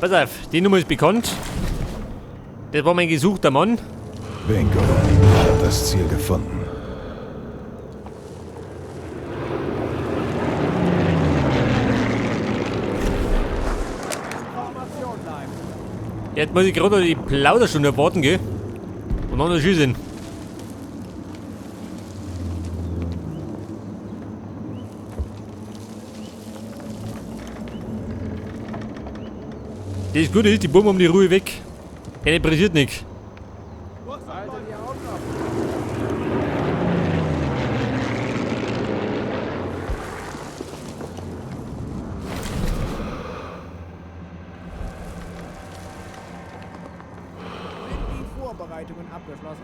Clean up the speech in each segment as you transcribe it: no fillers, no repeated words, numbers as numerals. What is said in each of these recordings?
Ja, pass auf, die Nummer ist bekannt. Das war mein gesuchter Mann. Bingo. Ich hab das Ziel gefunden. Jetzt muss ich gerade noch die Plauderstunde warten, gell? Und dann noch schießen. Das Gute ist, die Buben haben die Ruhe weg. Keine interessiert nichts. Vorbereitungen abgeschlossen?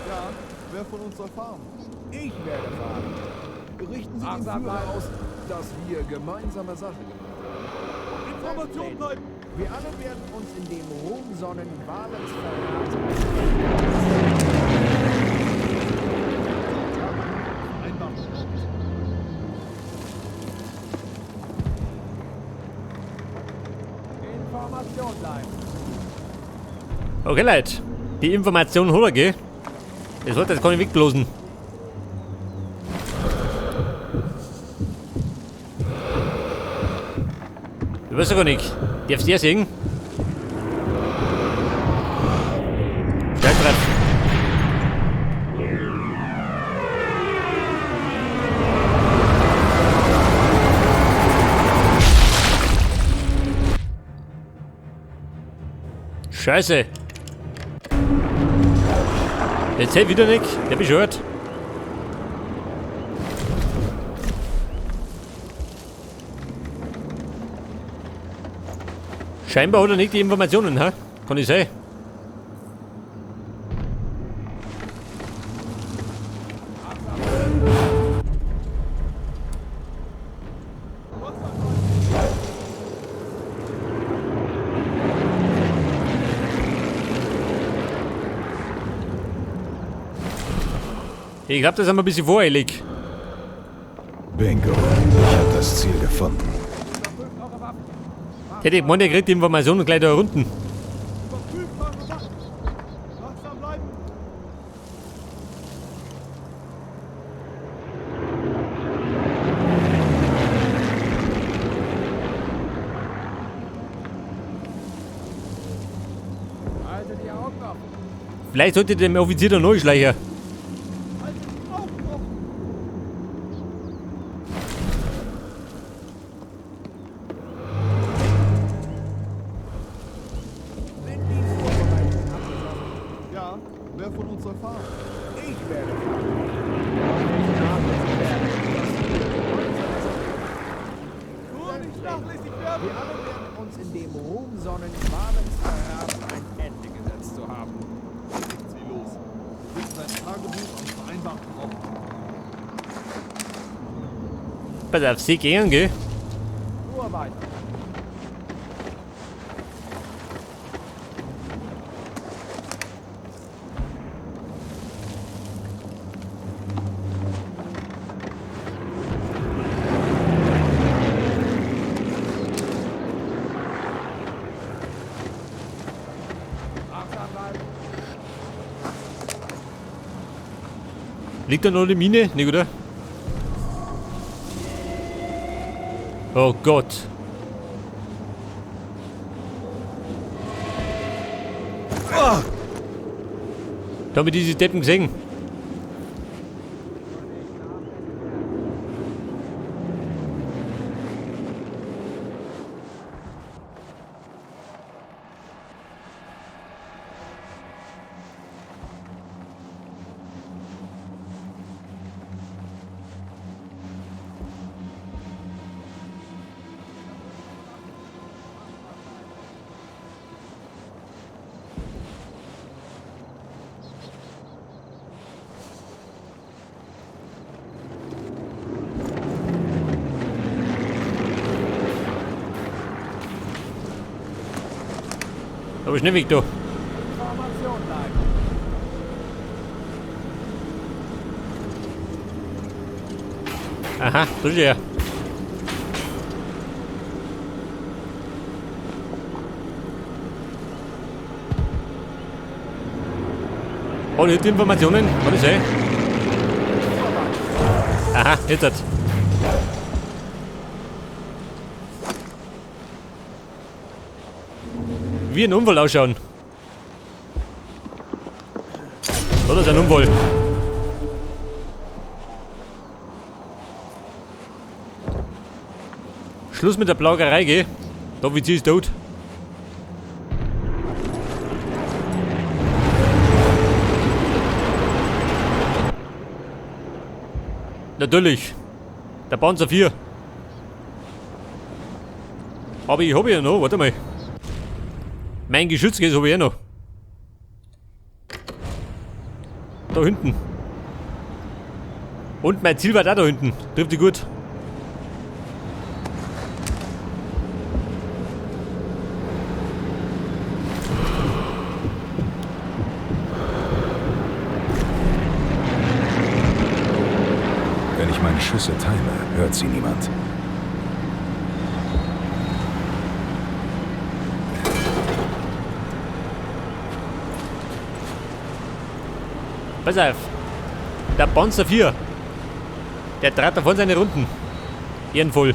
Ja, wer von uns soll fahren? Ich werde fahren. Berichten Sie dem Führer aus, dass wir gemeinsame Sache gemacht haben. Information bleiben! Wir alle werden uns in dem Ruhmsonnen Valensverrat Information bleiben! Okay, Leute. Die Information holen, gell? Das wird jetzt gar nicht wegblosen. Du weißt ja gar nicht. Darfst du ja sehen? Steig drauf. Scheiße. Jetzt hält wieder nicht. Der bescheuert. Scheinbar hat er nicht die Informationen, ha? Kann ich sein. Ich glaube, das haben wir ein bisschen voreilig. Bingo. Ich hab das Ziel gefunden. Hätte ich gemeint, er kriegt die Informationen gleich da unten. Langsam bleiben! Halte die Augen offen! Vielleicht sollte dem Offizier da neu schleichen. Ja, wer von uns soll fahren? Ich werde fahren. Nur nicht nachlässig werden! Wir alle werden uns in dem Ruhmsonnen Valensverrat ein Ende gesetzt zu haben. Legen Sie los. Finden ein Tagebuch am vereinbarten Ort. Pass auf, sie gehen, gell? Nur weiter. Achtsam bleiben. Liegt da noch eine Mine? Nicht, oder? Oh Gott. Da haben wir diese Deppen gesehen. Aber schnell weg, du. Information bleiben. Aha, so ist er. Oh, die Informationen. Was ist Aha, jetzt hat. Wie ein Unfall ausschauen. Oder ist ein Unfall? Schluss mit der Plagerei, gell? Der Offizier ist tot. Natürlich. Der Panzer 4. Aber ich hab ja noch, warte mal. Mein Geschützkäse habe ich ja noch. Da hinten. Und mein Ziel war da hinten. Trifft die gut. Wenn ich meine Schüsse time, hört sie niemand. Pass auf. Der Panzer 4. Der trat davon seine Runden. Ehrenvoll.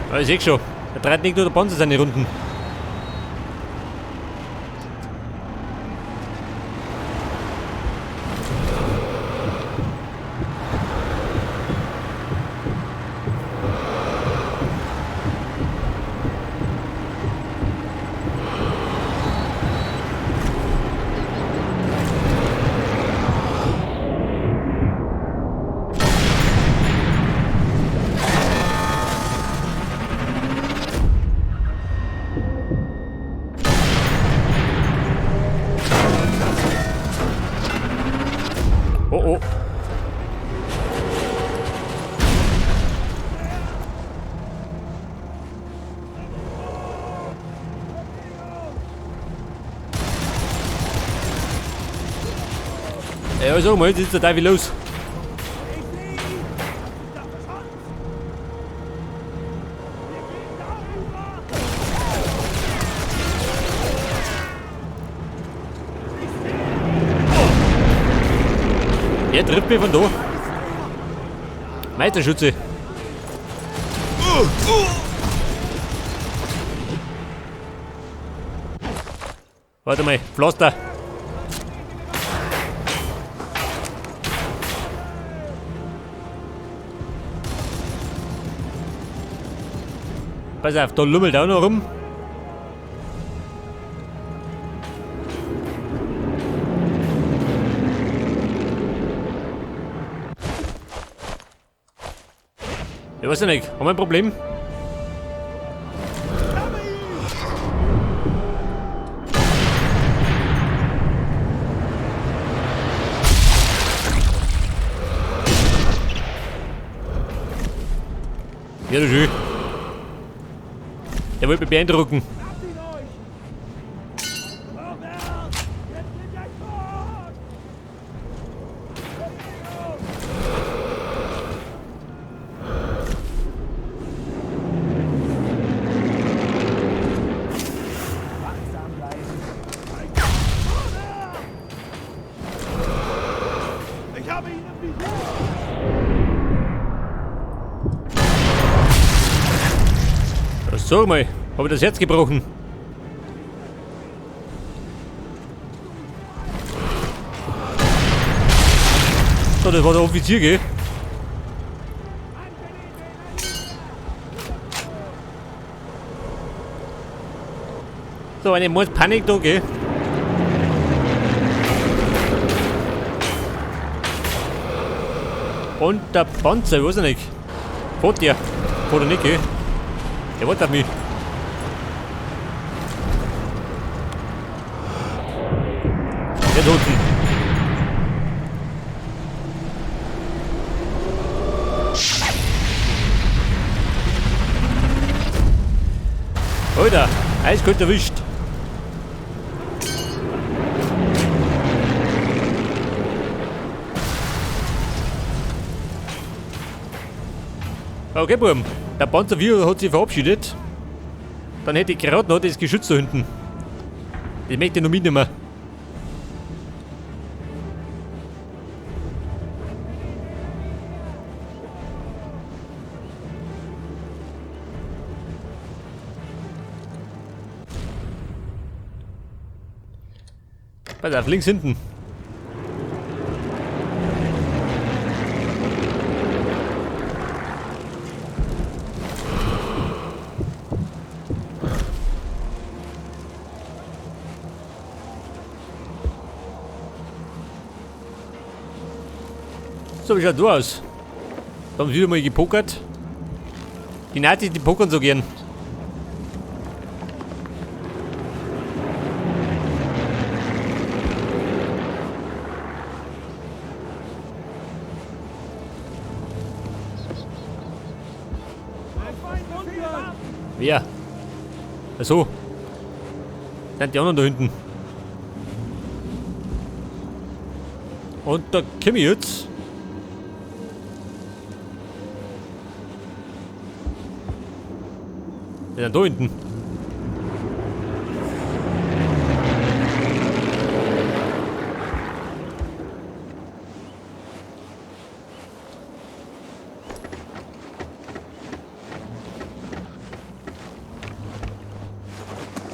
Aber ich seh schon. Der trat nicht nur der Panzer seine Runden. Oh oh. Ja, sag mal, jetzt ist der Teufel los. Er trifft mich von da. Meisterschütze. Warte mal, Pflaster. Pass auf, da lummelt auch noch rum. Ich weiß ja nicht, haben wir ein Problem? Ja, das ist schön. Der wollte mich beeindrucken. Sag mal, hab ich das Herz gebrochen? So, das war der Offizier, gell? So, eine Mordspanik da, gell? Und der Panzer, ich weiß ja nicht. Fährt der? Fährt er nicht, gell? Der wollte auf mich. Der Toten. Alter, eiskalt erwischt. Okay, Buben. Der Panzervierer hat sich verabschiedet. Dann hätte ich gerade noch das Geschütz da hinten. Das möchte ich noch mitnehmen. Pass auf, links hinten. So, wie schaut du aus? Da haben sie wieder mal gepokert. Die Nazis, die pokern so gern. Wer? Achso. Sind die anderen da hinten. Und da komme ich jetzt. Die sind da hinten.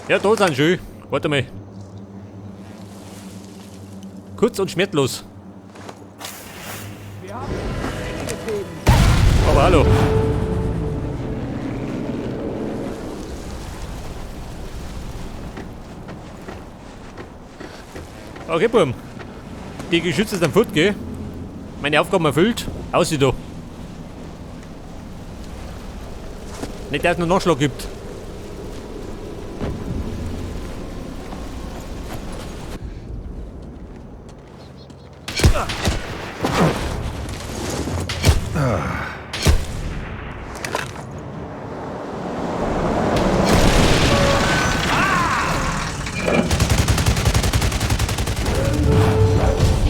Ja, da sind schön. Warte mal. Kurz und schmerzlos. Wir haben getrieben. Aber hallo. Okay, Buben. Die Geschütze sind fort, gell? Meine Aufgaben erfüllt. Aus sie da. Nicht, dass es noch Nachschlag gibt.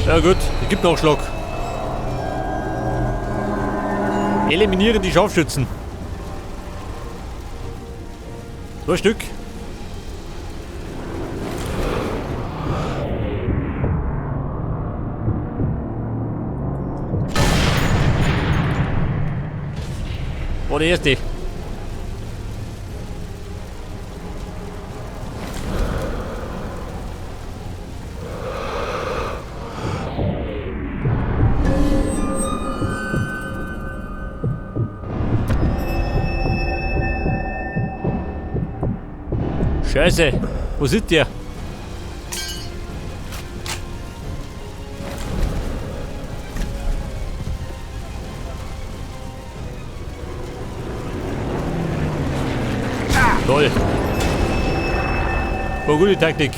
Ja gut, es gibt Nachschlag. Eliminiere die Scharfschützen. 2 Stück. War der erste. Scheiße, wo sitzt der? Toll. War gute Taktik.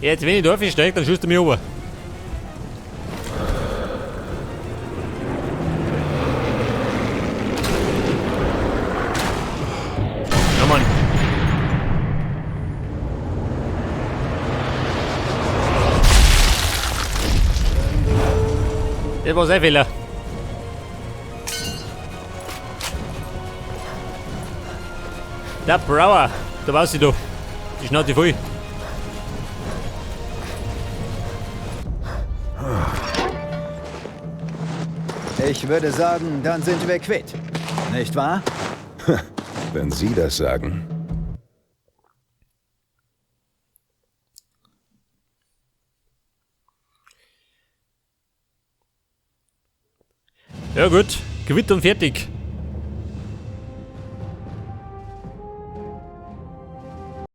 Jetzt, wenn ich da aufsteige, dann schießt er mich runter. Ja, Mann. Das war sein Fehler. Der Brower, da warst du da. Die Schnauze voll. Ich würde sagen, dann sind wir quitt. Nicht wahr? Wenn Sie das sagen. Ja gut, Gewitter und fertig.